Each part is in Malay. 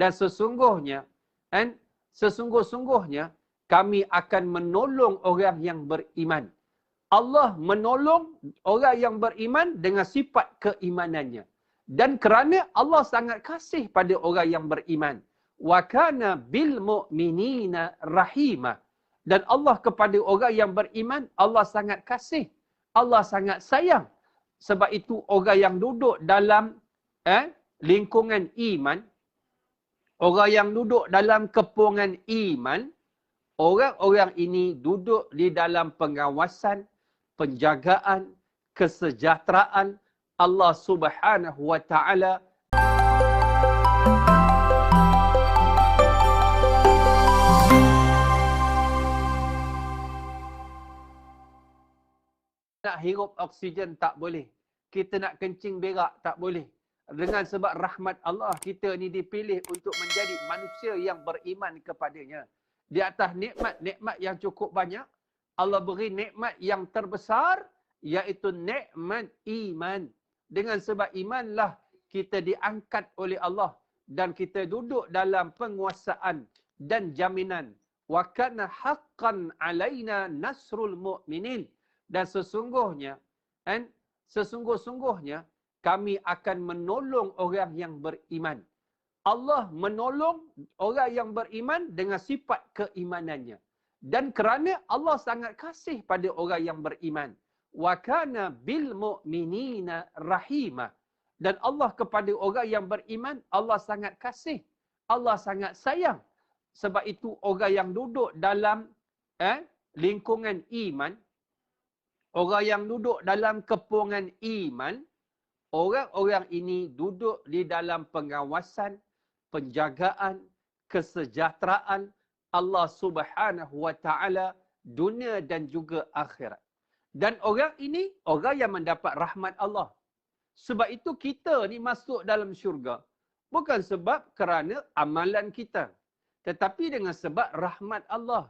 Dan sesungguhnya, kan, sesungguh-sungguhnya kami akan menolong orang yang beriman. Allah menolong orang yang beriman dengan sifat keimanannya. Dan kerana Allah sangat kasih pada orang yang beriman. Wa kana bil mu'minina rahimah. Dan Allah kepada orang yang beriman, Allah sangat kasih. Allah sangat sayang. Sebab itu orang yang duduk dalam lingkungan iman, orang yang duduk dalam kepungan iman, orang-orang ini duduk di dalam pengawasan, penjagaan, kesejahteraan Allah Subhanahu wa taala. Nak hirup oksigen tak boleh. Kita nak kencing berak tak boleh. Dengan sebab rahmat Allah, kita ni dipilih untuk menjadi manusia yang beriman kepadanya. Di atas nikmat-nikmat yang cukup banyak, Allah beri nikmat yang terbesar, iaitu nikmat iman. Dengan sebab imanlah kita diangkat oleh Allah dan kita duduk dalam penguasaan dan jaminan. Wa kana haqqan alaina nasrul mu'minin. Dan sesungguhnya, sesungguh-sungguhnya kami akan menolong orang yang beriman. Allah menolong orang yang beriman dengan sifat keimanannya. Dan kerana Allah sangat kasih pada orang yang beriman. Wa kana bil mu'minina rahimah. Dan Allah kepada orang yang beriman, Allah sangat kasih. Allah sangat sayang. Sebab itu orang yang duduk dalam lingkungan iman, orang yang duduk dalam kepungan iman, orang-orang ini duduk di dalam pengawasan, penjagaan, kesejahteraan Allah Subhanahu wa taala dunia dan juga akhirat. Dan orang ini orang yang mendapat rahmat Allah. Sebab itu kita ni masuk dalam syurga bukan sebab kerana amalan kita, tetapi dengan sebab rahmat Allah.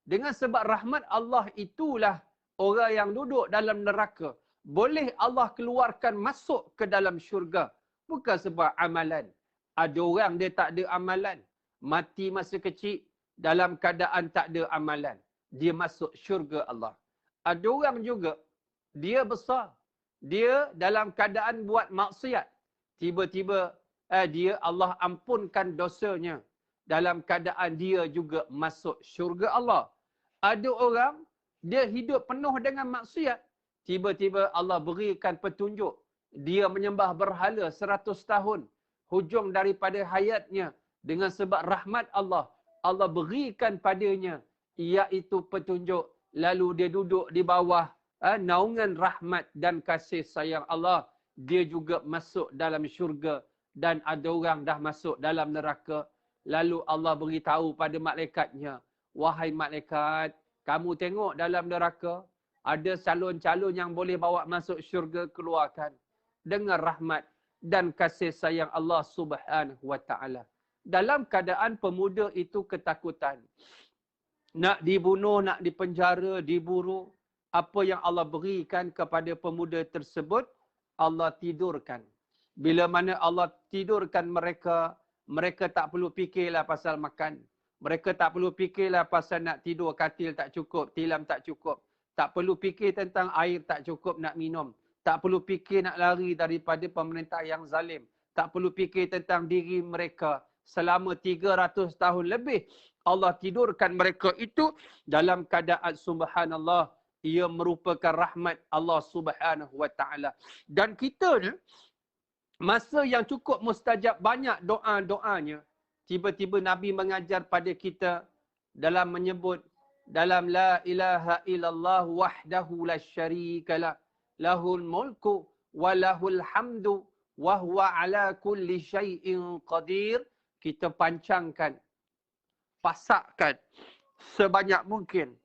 Dengan sebab rahmat Allah itulah orang yang duduk dalam neraka boleh Allah keluarkan masuk ke dalam syurga. Bukan sebab amalan. Ada orang dia tak ada amalan. Mati masa kecil dalam keadaan tak ada amalan. Dia masuk syurga Allah. Ada orang juga, dia besar. Dia dalam keadaan buat maksiat. Tiba-tiba dia Allah ampunkan dosanya. Dalam keadaan dia juga masuk syurga Allah. Ada orang, dia hidup penuh dengan maksiat. Tiba-tiba Allah berikan petunjuk. Dia menyembah berhala 100 tahun. Hujung daripada hayatnya. Dengan sebab rahmat Allah. Allah berikan padanya. Iaitu petunjuk. Lalu dia duduk di bawah naungan rahmat dan kasih sayang Allah. Dia juga masuk dalam syurga. Dan ada orang dah masuk dalam neraka. Lalu Allah beritahu pada malaikatnya. Wahai malaikat, kamu tengok dalam neraka, ada calon-calon yang boleh bawa masuk syurga, keluarkan. Dengan rahmat dan kasih sayang Allah Subhanahu wa taala. Dalam keadaan pemuda itu ketakutan. Nak dibunuh, nak dipenjara, diburu. Apa yang Allah berikan kepada pemuda tersebut, Allah tidurkan. Bila mana Allah tidurkan mereka, mereka tak perlu fikirlah pasal makan. Mereka tak perlu fikirlah pasal nak tidur katil tak cukup, tilam tak cukup. Tak perlu fikir tentang air tak cukup nak minum. Tak perlu fikir nak lari daripada pemerintah yang zalim. Tak perlu fikir tentang diri mereka. Selama 300 tahun lebih, Allah tidurkan mereka itu dalam keadaan subhanallah. Ia merupakan rahmat Allah Subhanahu wa taala. Dan kita ni, masa yang cukup mustajab banyak doa-doanya. Tiba-tiba Nabi mengajar pada kita dalam menyebut dalam la ilaha illallah wahdahu la syarikalah lahul mulku wa lahul hamdu wa huwa ala kulli syai'in qadir. Kita pancangkan, pasakkan sebanyak mungkin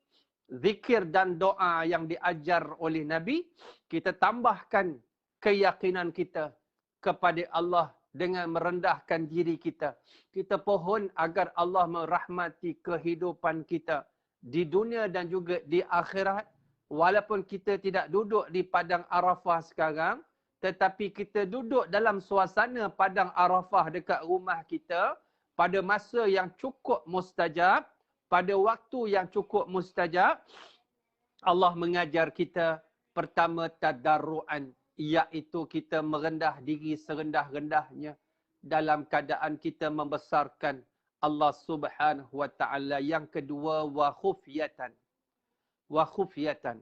zikir dan doa yang diajar oleh Nabi. Kita tambahkan keyakinan kita kepada Allah dengan merendahkan diri kita. Kita pohon agar Allah merahmati kehidupan kita di dunia dan juga di akhirat. Walaupun kita tidak duduk di padang Arafah sekarang, tetapi kita duduk dalam suasana padang Arafah dekat rumah kita, pada masa yang cukup mustajab, pada waktu yang cukup mustajab, Allah mengajar kita pertama tadarruan, iaitu kita merendah diri serendah-rendahnya dalam keadaan kita membesarkan Allah Subhanahu wa taala. Yang kedua, wa khufyatan. Wa khufyatan.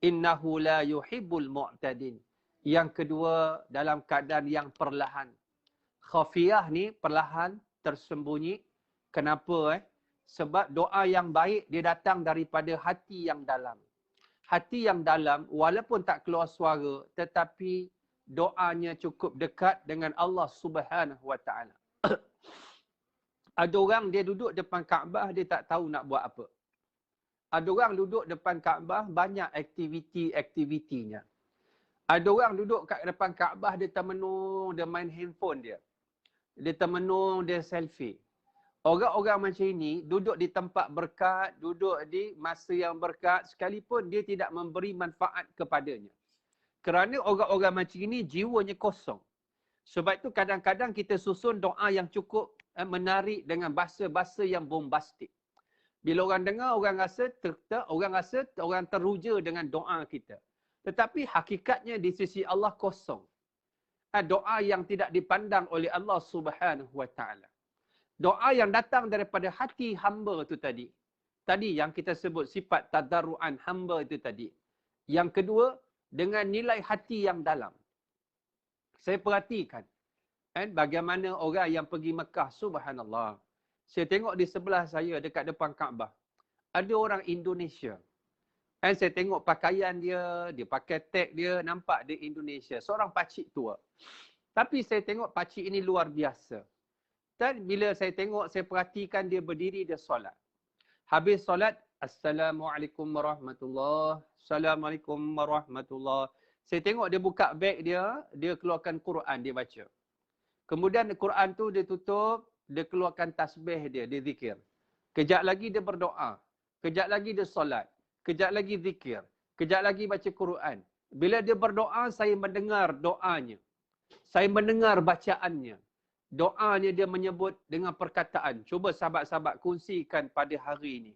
Innahu la yuhibbul mu'tadin. Yang kedua, dalam keadaan yang perlahan. Khafiyah ni perlahan, tersembunyi. Kenapa? Sebab doa yang baik dia datang daripada hati yang dalam. Hati yang dalam, walaupun tak keluar suara, tetapi doanya cukup dekat dengan Allah Subhanahu wa taala. Ada orang dia duduk depan Kaabah, dia tak tahu nak buat apa. Ada orang duduk depan Kaabah, banyak aktiviti-aktivitinya. Ada orang duduk kat depan Kaabah, dia termenung, dia main handphone dia. Dia termenung, dia selfie. Orang-orang macam ini duduk di tempat berkat, duduk di masa yang berkat, sekalipun dia tidak memberi manfaat kepadanya. Kerana orang-orang macam ini jiwanya kosong. Sebab itu kadang-kadang kita susun doa yang cukup menarik dengan bahasa-bahasa yang bombastik. Bila orang dengar, orang rasa orang teruja dengan doa kita. Tetapi hakikatnya di sisi Allah kosong. Doa yang tidak dipandang oleh Allah Subhanahu wa taala. Doa yang datang daripada hati hamba itu tadi. Tadi yang kita sebut sifat tadarruan hamba itu tadi. Yang kedua, dengan nilai hati yang dalam. Saya perhatikan bagaimana orang yang pergi Mekah, subhanallah. Saya tengok di sebelah saya dekat depan Kaabah. Ada orang Indonesia. Saya tengok pakaian dia, dia pakai tag dia, nampak dia Indonesia. Seorang pakcik tua. Tapi saya tengok pakcik ini luar biasa. Dan bila saya tengok, saya perhatikan dia berdiri, dia solat. Habis solat, Assalamualaikum warahmatullahi wabarakatuh. Assalamualaikum warahmatullahi wabarakatuh. Saya tengok dia buka beg dia, dia keluarkan Quran, dia baca. Kemudian Quran tu dia tutup, dia keluarkan tasbih dia, dia zikir. Kejap lagi dia berdoa. Kejap lagi dia solat. Kejap lagi zikir. Kejap lagi baca Quran. Bila dia berdoa, saya mendengar doanya. Saya mendengar bacaannya. Doanya dia menyebut dengan perkataan. Cuba sahabat-sahabat kongsikan pada hari ini.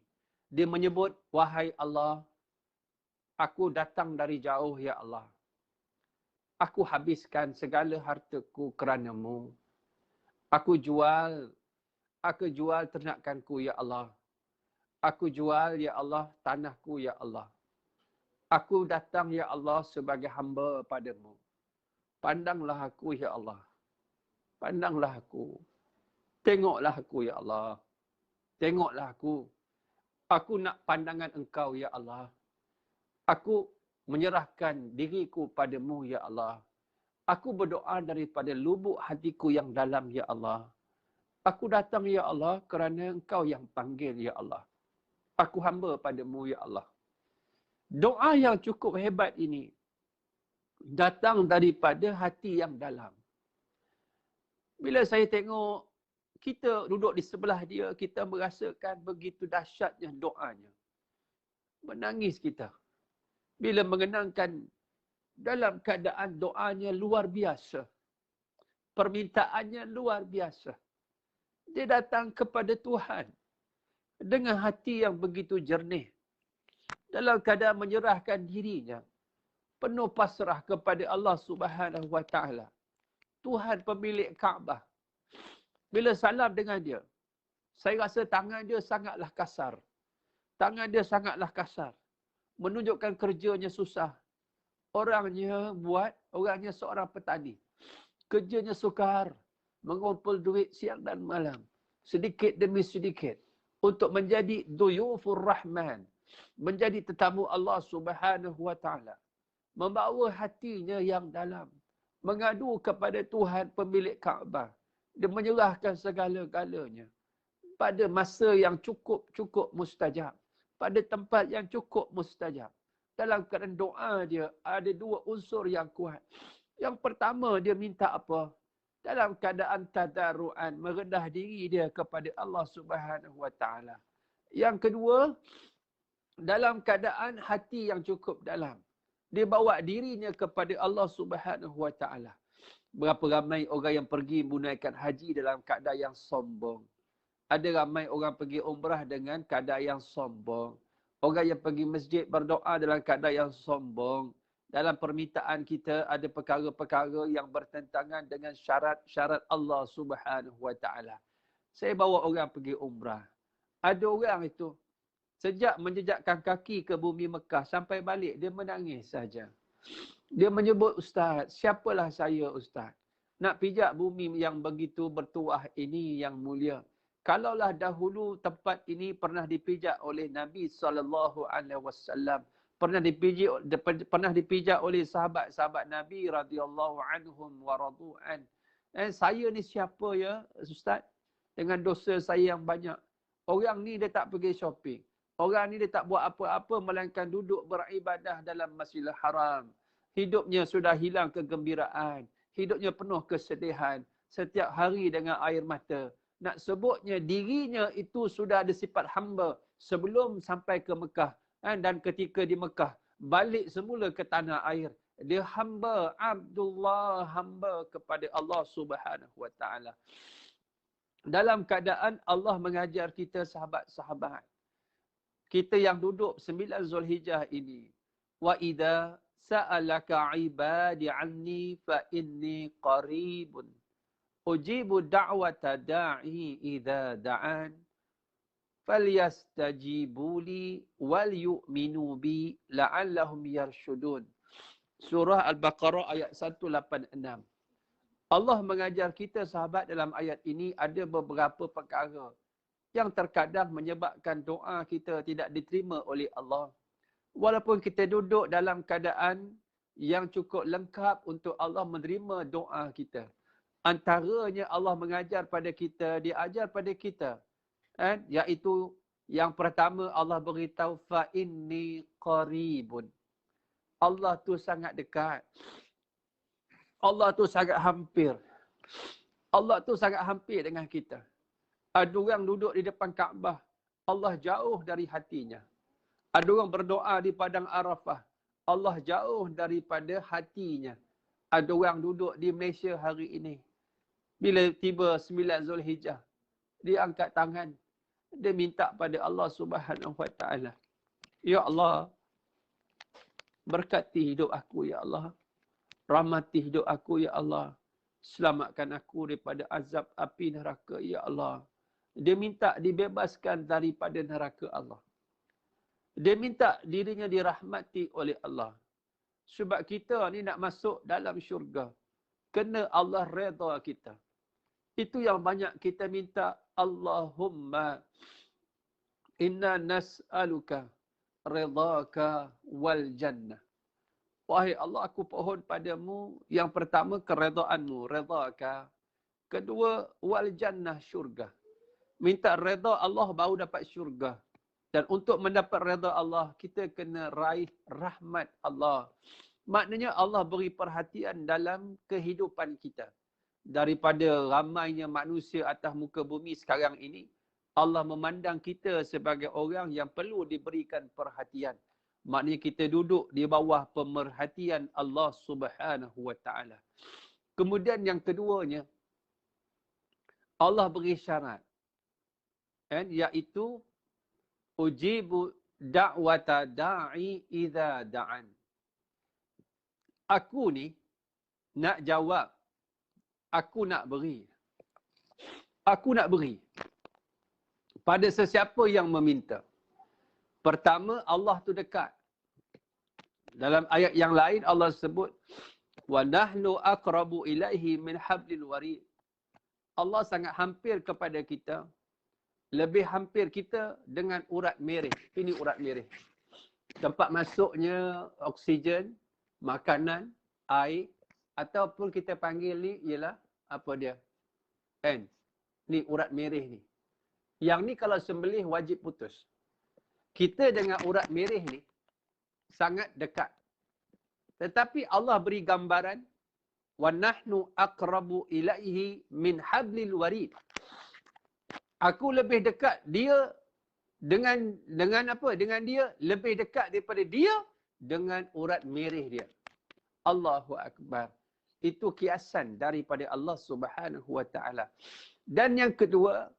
Dia menyebut, wahai Allah, aku datang dari jauh ya Allah. Aku habiskan segala hartaku kerana-Mu. Aku jual ternakanku ya Allah. Aku jual ya Allah tanahku ya Allah. Aku datang ya Allah sebagai hamba padamu. Pandanglah aku ya Allah. Pandanglah aku. Tengoklah aku ya Allah. Tengoklah aku. Aku nak pandangan Engkau ya Allah. Aku menyerahkan diriku padamu ya Allah. Aku berdoa daripada lubuk hatiku yang dalam ya Allah. Aku datang ya Allah kerana Engkau yang panggil ya Allah. Aku hamba padamu ya Allah. Doa yang cukup hebat ini datang daripada hati yang dalam. Bila saya tengok kita duduk di sebelah dia, kita merasakan begitu dahsyatnya doanya. Menangis kita. Bila mengenangkan dalam keadaan doanya luar biasa. Permintaannya luar biasa. Dia datang kepada Tuhan dengan hati yang begitu jernih. Dalam keadaan menyerahkan dirinya. Penuh pasrah kepada Allah Subhanahu wa taala. Tuhan pemilik Kaabah. Bila salam dengan dia, saya rasa tangan dia sangatlah kasar. Tangan dia sangatlah kasar. Menunjukkan kerjanya susah. Orangnya seorang petani. Kerjanya sukar. Mengumpul duit siang dan malam. Sedikit demi sedikit. Untuk menjadi duyufur rahman. Menjadi tetamu Allah Subhanahu wa taala. Membawa hatinya yang dalam. Mengadu kepada Tuhan pemilik Kaabah. Dia menyerahkan segala-galanya. Pada masa yang cukup mustajab. Pada tempat yang cukup mustajab. Dalam keadaan doa dia, ada dua unsur yang kuat. Yang pertama, dia minta apa? Dalam keadaan tadarruan, merendah diri dia kepada Allah Subhanahu wa taala. Yang kedua, dalam keadaan hati yang cukup dalam. Dia bawa dirinya kepada Allah Subhanahu wa taala. Berapa ramai orang yang pergi menunaikan haji dalam keadaan yang sombong. Ada ramai orang pergi umrah dengan keadaan yang sombong. Orang yang pergi masjid berdoa dalam keadaan yang sombong. Dalam permintaan kita ada perkara-perkara yang bertentangan dengan syarat-syarat Allah Subhanahu Wa Taala. Saya bawa orang pergi umrah. Ada orang itu sejak menjejakkan kaki ke bumi Mekah sampai balik dia menangis saja. Dia menyebut, "Ustaz, siapalah saya Ustaz? Nak pijak bumi yang begitu bertuah ini yang mulia. Kalaulah dahulu tempat ini pernah dipijak oleh Nabi SAW, pernah dipijak oleh sahabat-sahabat Nabi radhiyallahu anhum wa radu'an. Saya ni siapa ya Ustaz? Dengan dosa saya yang banyak. Orang ni dia tak pergi shopping. Orang ni dia tak buat apa-apa melainkan duduk beribadah dalam Masjidil Haram. Hidupnya sudah hilang kegembiraan. Hidupnya penuh kesedihan. Setiap hari dengan air mata. Nak sebutnya dirinya itu sudah ada sifat hamba sebelum sampai ke Mekah. Dan ketika di Mekah, balik semula ke tanah air. Dia hamba, Abdullah, hamba kepada Allah Subhanahu Wa Taala. Dalam keadaan Allah mengajar kita sahabat-sahabat. Kita yang duduk 9 Zulhijjah ini. Wa idza sa'alaka 'ibadi 'anni fa inni qaribun. Ujibu da'wata da'i idza da'an. Falyastajibu li wal yu'minu bi la'allahum yarshudun. Surah Al-Baqarah ayat 186. Allah mengajar kita sahabat dalam ayat ini ada beberapa perkara yang terkadang menyebabkan doa kita tidak diterima oleh Allah. Walaupun kita duduk dalam keadaan yang cukup lengkap untuk Allah menerima doa kita. Antaranya Allah mengajar pada kita, dia ajar pada kita. Iaitu yang pertama Allah beritahu fa inni qaribun. Allah tu sangat dekat. Allah tu sangat hampir. Allah tu sangat hampir dengan kita. Ada orang duduk di depan Kaabah. Allah jauh dari hatinya. Ada orang berdoa di padang Arafah. Allah jauh daripada hatinya. Ada orang duduk di Malaysia hari ini. Bila tiba 9 Zulhijjah, dia angkat tangan. Dia minta pada Allah Subhanahu Wa Taala. Ya Allah, berkati hidup aku ya Allah. Rahmati hidup aku ya Allah. Selamatkan aku daripada azab api neraka ya Allah. Dia minta dibebaskan daripada neraka Allah. Dia minta dirinya dirahmati oleh Allah. Sebab kita ni nak masuk dalam syurga. Kena Allah redha kita. Itu yang banyak kita minta. Allahumma inna nas'aluka redhaka wal jannah. Wahai Allah, aku pohon padamu yang pertama keredaanmu, redhaka. Kedua, wal jannah, syurga. Minta redha Allah baru dapat syurga. Dan untuk mendapat redha Allah, kita kena raih rahmat Allah. Maknanya Allah beri perhatian dalam kehidupan kita. Daripada ramainya manusia atas muka bumi sekarang ini, Allah memandang kita sebagai orang yang perlu diberikan perhatian. Maknanya kita duduk di bawah pemerhatian Allah Subhanahu Wa Taala. Kemudian yang keduanya, Allah beri syarat. Iaitu ujibu da'wata da'i idza da'an. Aku ni nak jawab. Aku nak beri. Aku nak beri pada sesiapa yang meminta. Pertama, Allah tu dekat. Dalam ayat yang lain Allah sebut wa nahnu aqrabu ilaihi min hablil warid. Allah sangat hampir kepada kita. Lebih hampir kita dengan urat mereh. Ini urat mereh. Tempat masuknya oksigen, makanan, air, ataupun kita panggil ni ialah apa dia? Ni urat mereh ni. Yang ni kalau sembelih wajib putus. Kita dengan urat mereh ni sangat dekat. Tetapi Allah beri gambaran wa nahnu aqrabu ilaihi min hablil warid. Aku lebih dekat dia dengan apa? Dengan dia lebih dekat daripada dia dengan urat mereh dia. Allahu akbar. Itu kiasan daripada Allah Subhanahu Wa Taala. Dan yang kedua,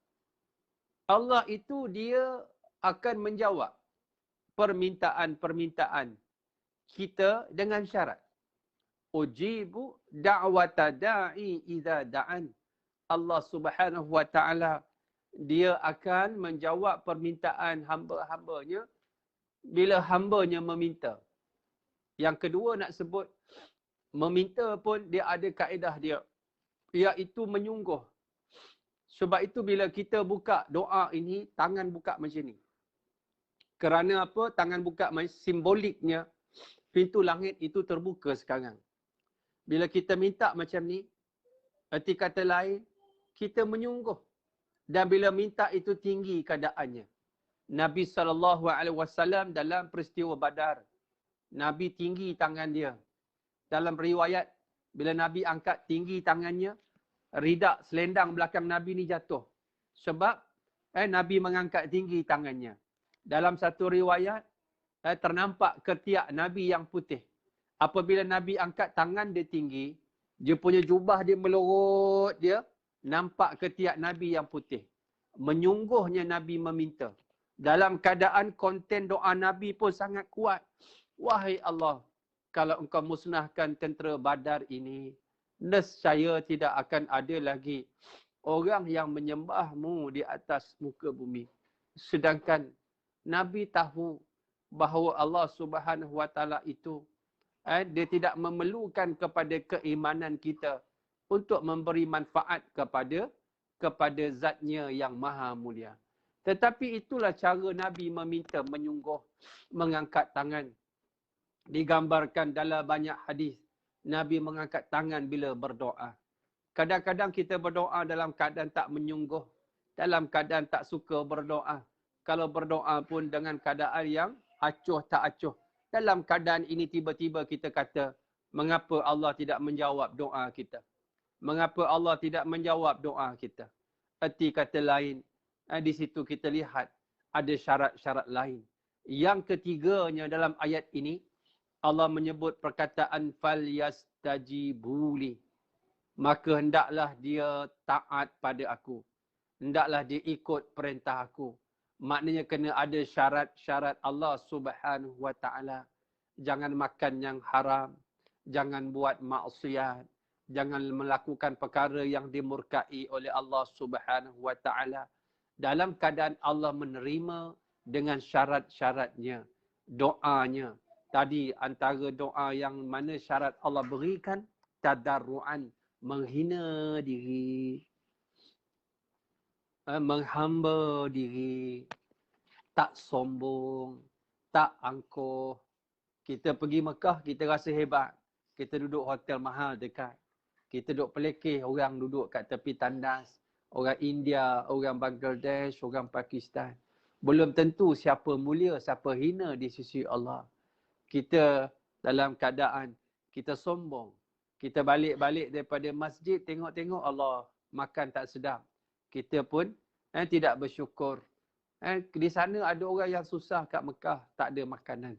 Allah itu dia akan menjawab permintaan-permintaan kita dengan syarat. Ujibu da'wata da'i idza da'an. Allah Subhanahu wa taala dia akan menjawab permintaan hamba-hambanya bila hambanya meminta. Yang kedua nak sebut meminta pun dia ada kaedah dia, iaitu menyungguh. Sebab itu bila kita buka doa ini, tangan buka macam ni. Kerana apa? Tangan buka simboliknya pintu langit itu terbuka sekarang. Bila kita minta macam ni, erti kata lain, kita menyungguh. Dan bila minta itu tinggi keadaannya. Nabi SAW dalam peristiwa Badar, Nabi tinggi tangan dia. Dalam riwayat, bila Nabi angkat tinggi tangannya, ridak selendang belakang Nabi ni jatuh. Sebab Nabi mengangkat tinggi tangannya. Dalam satu riwayat, ternampak ketiak Nabi yang putih. Apabila Nabi angkat tangan dia tinggi, dia punya jubah dia melorot dia, nampak ketiak Nabi yang putih. Menyungguhnya Nabi meminta. Dalam keadaan konten doa Nabi pun sangat kuat. Wahai Allah, kalau engkau musnahkan tentera Badar ini, nescaya tidak akan ada lagi orang yang menyembahmu di atas muka bumi. Sedangkan Nabi tahu bahawa Allah Subhanahu wa taala itu dia tidak memerlukan kepada keimanan kita untuk memberi manfaat kepada zatnya yang maha mulia. Tetapi itulah cara Nabi meminta, menyungguh, mengangkat tangan. Digambarkan dalam banyak hadis, Nabi mengangkat tangan bila berdoa. Kadang-kadang kita berdoa dalam keadaan tak menyungguh, dalam keadaan tak suka berdoa. Kalau berdoa pun dengan keadaan yang acuh tak acuh. Dalam keadaan ini tiba-tiba kita kata, mengapa Allah tidak menjawab doa kita? Mengapa Allah tidak menjawab doa kita? Erti kata lain, di situ kita lihat ada syarat-syarat lain. Yang ketiganya dalam ayat ini, Allah menyebut perkataan falyastajibuli. Maka hendaklah dia taat pada aku. Hendaklah dia ikut perintah aku. Maknanya kena ada syarat-syarat Allah Subhanahu wa taala. Jangan makan yang haram, jangan buat maksiat, jangan melakukan perkara yang dimurkai oleh Allah Subhanahu wa taala. Dalam keadaan Allah menerima dengan syarat-syaratnya, doanya. Tadi antara doa yang mana syarat Allah berikan, tadarruan, menghina diri, menghamba diri, tak sombong, tak angkuh. Kita pergi Mekah, kita rasa hebat. Kita duduk hotel mahal dekat. Kita duduk pelekeh, orang duduk kat tepi tandas. Orang India, orang Bangladesh, orang Pakistan. Belum tentu siapa mulia, siapa hina di sisi Allah. Kita dalam keadaan, kita sombong. Kita balik-balik daripada masjid, tengok-tengok Allah makan tak sedap. Kita pun tidak bersyukur. Di sana ada orang yang susah kat Mekah, tak ada makanan.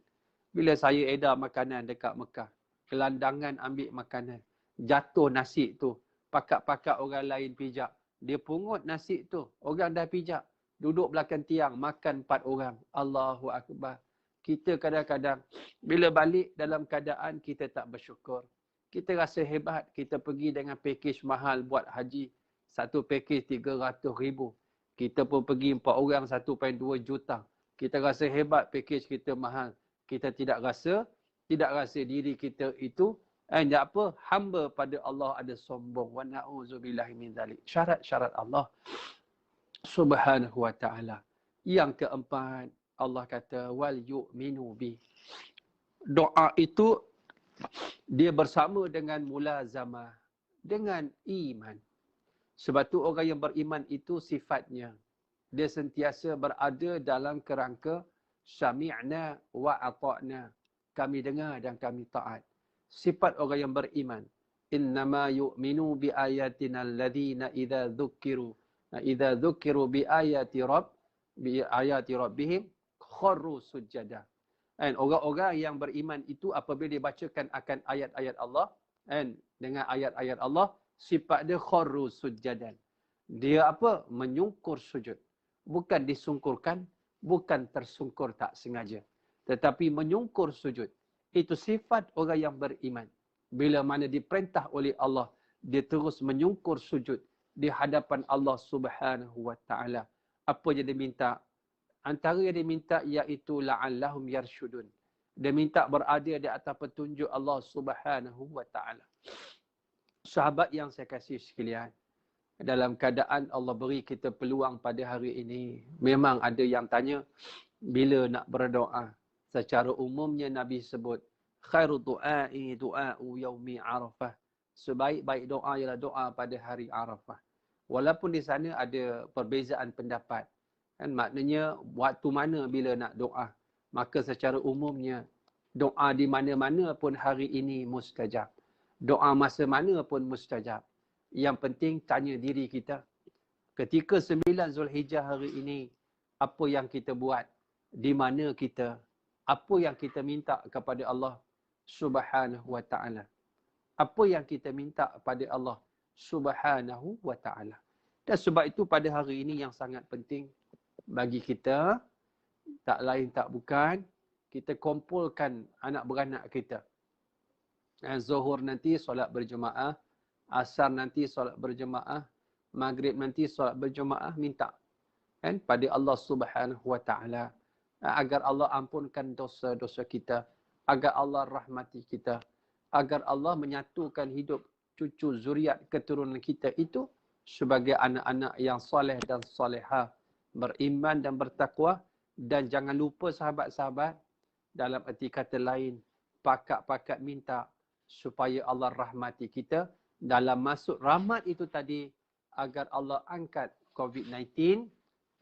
Bila saya edar makanan dekat Mekah, gelandangan ambil makanan. Jatuh nasi tu, pakak-pakak orang lain pijak. Dia pungut nasi tu, orang dah pijak. Duduk belakang tiang, makan 4 orang. Allahu Akbar. Kita kadang-kadang, bila balik dalam keadaan kita tak bersyukur. Kita rasa hebat, kita pergi dengan pakej mahal buat haji. Satu pakej 300,000. Kita pun pergi 4 orang 1.2 juta. Kita rasa hebat, pakej kita mahal. Kita tidak rasa diri kita itu hamba pada Allah ada sombong. Wa na'udzubillahi min dzalik. Syarat-syarat Allah Subhanahu wa taala. Yang keempat, Allah kata wal yu'minu bi. Doa itu dia bersama dengan mulazamah, dengan iman. Sebab tu orang yang beriman itu sifatnya dia sentiasa berada dalam kerangka sami'na wa ata'na. Kami dengar dan kami taat. Sifat orang yang beriman. Innama yu'minu bi ayatina alladhina idza dzukiru bi ayati rabbihim kharru sujada. Dan orang-orang yang beriman itu apabila dibacakan akan ayat-ayat Allah, dengan ayat-ayat Allah, sifat dia kharru sujadan. Dia menyungkur sujud. bukan disungkurkan, bukan tersungkur tak sengaja. Tetapi menyungkur sujud. Itu sifat orang yang beriman. Bila mana diperintah oleh Allah, dia terus menyungkur sujud di hadapan Allah Subhanahu wa taala. Apa yang dia minta? Antara yang dia minta iaitu la'allahum yarshudun. Dia minta berada di atas petunjuk Allah Subhanahu wa taala. Sahabat yang saya kasih sekalian, dalam keadaan Allah beri kita peluang pada hari ini, memang ada yang tanya bila nak berdoa. Secara umumnya Nabi sebut khairu du'ai du'a'u yaumi Arafah. Sebaik-baik doa ialah doa pada hari Arafah. Walaupun di sana ada perbezaan pendapat. Kan maknanya waktu mana bila nak doa. Maka secara umumnya doa di mana-mana pun hari ini mustajab. Doa masa mana pun mustajab. Yang penting tanya diri kita. Ketika 9 Zulhijjah hari ini, apa yang kita buat? Di mana kita? Apa yang kita minta kepada Allah Subhanahu wa ta'ala? Apa yang kita minta pada Allah Subhanahu wa ta'ala? Dan sebab itu pada hari ini yang sangat penting bagi kita, tak lain tak bukan, kita kumpulkan anak beranak kita. Zuhur nanti solat berjemaah, asar nanti solat berjemaah, maghrib nanti solat berjemaah, minta kan pada Allah Subhanahu wa ta'ala agar Allah ampunkan dosa-dosa kita, agar Allah rahmati kita, agar Allah menyatukan hidup cucu zuriat keturunan kita itu sebagai anak-anak yang soleh dan solehah, beriman dan bertakwa. Dan jangan lupa sahabat-sahabat, dalam erti kata lain, pakat-pakat minta supaya Allah rahmati kita. Dalam masuk rahmat itu tadi, agar Allah angkat COVID-19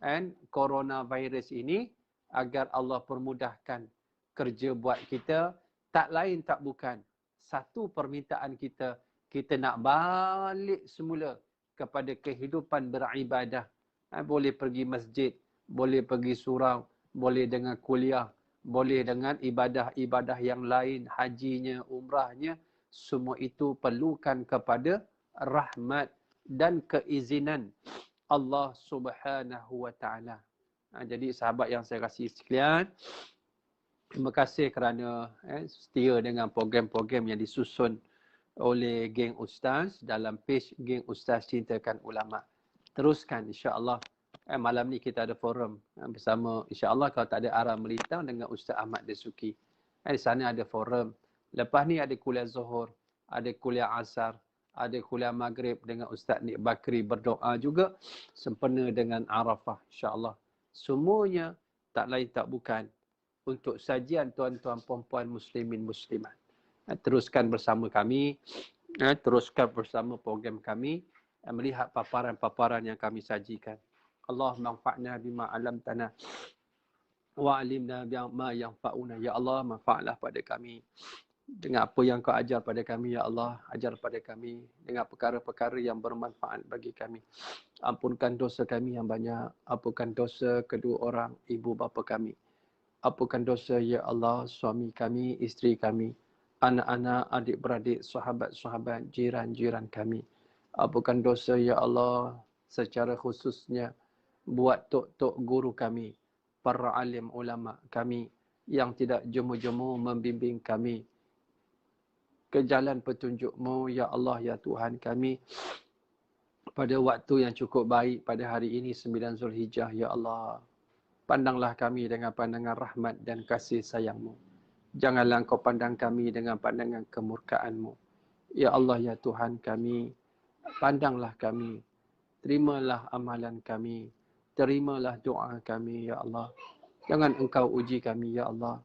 dan coronavirus ini, agar Allah permudahkan kerja buat kita. Tak lain tak bukan, satu permintaan kita, kita nak balik semula kepada kehidupan beribadah. Boleh pergi masjid, boleh pergi surau, boleh dengan kuliah, boleh dengan ibadah-ibadah yang lain, hajinya, umrahnya, semua itu perlukan kepada rahmat dan keizinan Allah Subhanahu wa ta'ala. Jadi sahabat yang saya kasih sekalian, terima kasih kerana setia dengan program-program yang disusun oleh geng Ustaz dalam page geng Ustaz Cintakan Ulama. Teruskan insya-Allah. Malam ni kita ada forum bersama, insya-Allah kalau tak ada arah melintang, dengan Ustaz Ahmad Dasuki. Di sana ada forum. Lepas ni ada kuliah Zuhur, ada kuliah Asar, ada kuliah Maghrib dengan Ustaz Nik Bakri berdoa juga sempena dengan Arafah insya-Allah. Semuanya tak lain tak bukan untuk sajian tuan-tuan puan-puan muslimin muslimat. Teruskan bersama kami, teruskan bersama program kami, melihat paparan-paparan yang kami sajikan. Allahumma anfa'na bima 'allamtana wa 'allimna bima yanfa'una. Ya Allah, manfaatlah pada kami dengan apa yang kau ajar pada kami. Ya Allah, ajar pada kami dengan perkara-perkara yang bermanfaat bagi kami. Ampunkan dosa kami yang banyak. Ampunkan dosa kedua orang ibu bapa kami. Ampunkan dosa ya Allah suami kami, isteri kami, anak-anak, adik-beradik, sahabat-sahabat, jiran-jiran kami. Ampunkan dosa ya Allah secara khususnya buat tok-tok guru kami, para alim ulama kami yang tidak jemu-jemu membimbing kami ke jalan petunjuk-Mu ya Allah ya Tuhan kami pada waktu yang cukup baik pada hari ini 9 Zulhijjah ya Allah. Pandanglah kami dengan pandangan rahmat dan kasih sayang-Mu. Janganlah Engkau pandang kami dengan pandangan kemurkaan-Mu. Ya Allah ya Tuhan kami, pandanglah kami, terimalah amalan kami, terimalah doa kami ya Allah. Jangan Engkau uji kami ya Allah.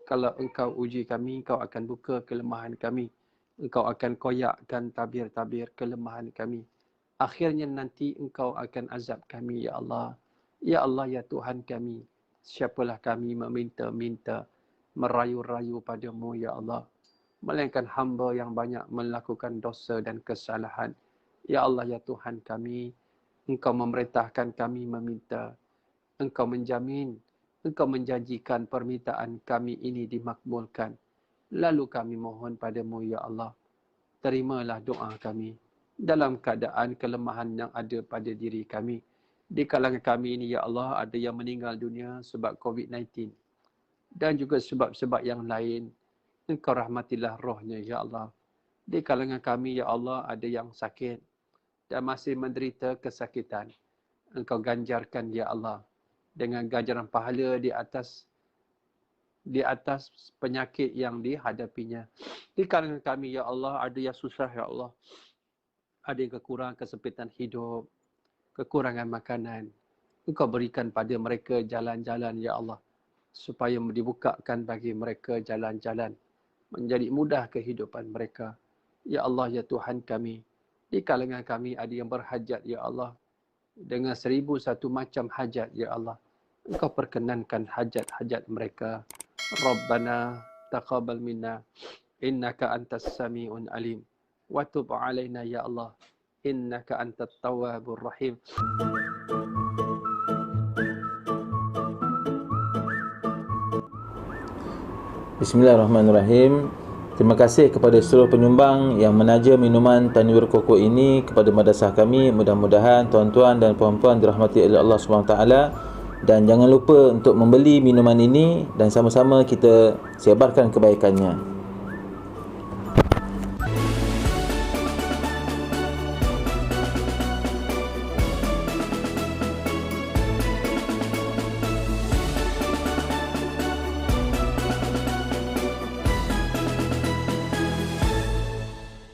Kalau Engkau uji kami, Engkau akan buka kelemahan kami. Engkau akan koyakkan tabir-tabir kelemahan kami. Akhirnya nanti Engkau akan azab kami ya Allah. Ya Allah ya Tuhan kami, siapalah kami meminta-minta, merayu-rayu padamu ya Allah. Melainkan hamba yang banyak melakukan dosa dan kesalahan. Ya Allah ya Tuhan kami, Engkau memerintahkan kami meminta. Engkau menjamin, Engkau menjanjikan permintaan kami ini dimakbulkan. Lalu kami mohon padamu ya Allah, terimalah doa kami dalam keadaan kelemahan yang ada pada diri kami. Di kalangan kami ini, Ya Allah, ada yang meninggal dunia sebab COVID-19 dan juga sebab-sebab yang lain. Engkau rahmatilah rohnya, Ya Allah. Di kalangan kami, Ya Allah, ada yang sakit dan masih menderita kesakitan. Engkau ganjarkan, Ya Allah, dengan ganjaran pahala di atas penyakit yang dihadapinya. Di kalangan kami, Ya Allah, ada yang susah, Ya Allah. Ada yang kekurangan kesempitan hidup, kekurangan makanan. Engkau berikan pada mereka jalan-jalan, Ya Allah, supaya dibukakan bagi mereka jalan-jalan, menjadi mudah kehidupan mereka. Ya Allah, ya Tuhan kami, di kalangan kami ada yang berhajat, Ya Allah, dengan 1001 macam hajat, Ya Allah. Engkau perkenankan hajat-hajat mereka. Rabbana taqabbal minna innaka antas sami'un alim wa tub alaina ya Allah innaka antat tawwabur rahim. Bismillahirrahmanirrahim. Terima kasih kepada seluruh penyumbang yang menaja minuman Tanwir Koko ini kepada madrasah kami. Mudah-mudahan tuan-tuan dan puan-puan dirahmati oleh Allah SWT. Dan jangan lupa untuk membeli minuman ini dan sama-sama kita sebarkan kebaikannya.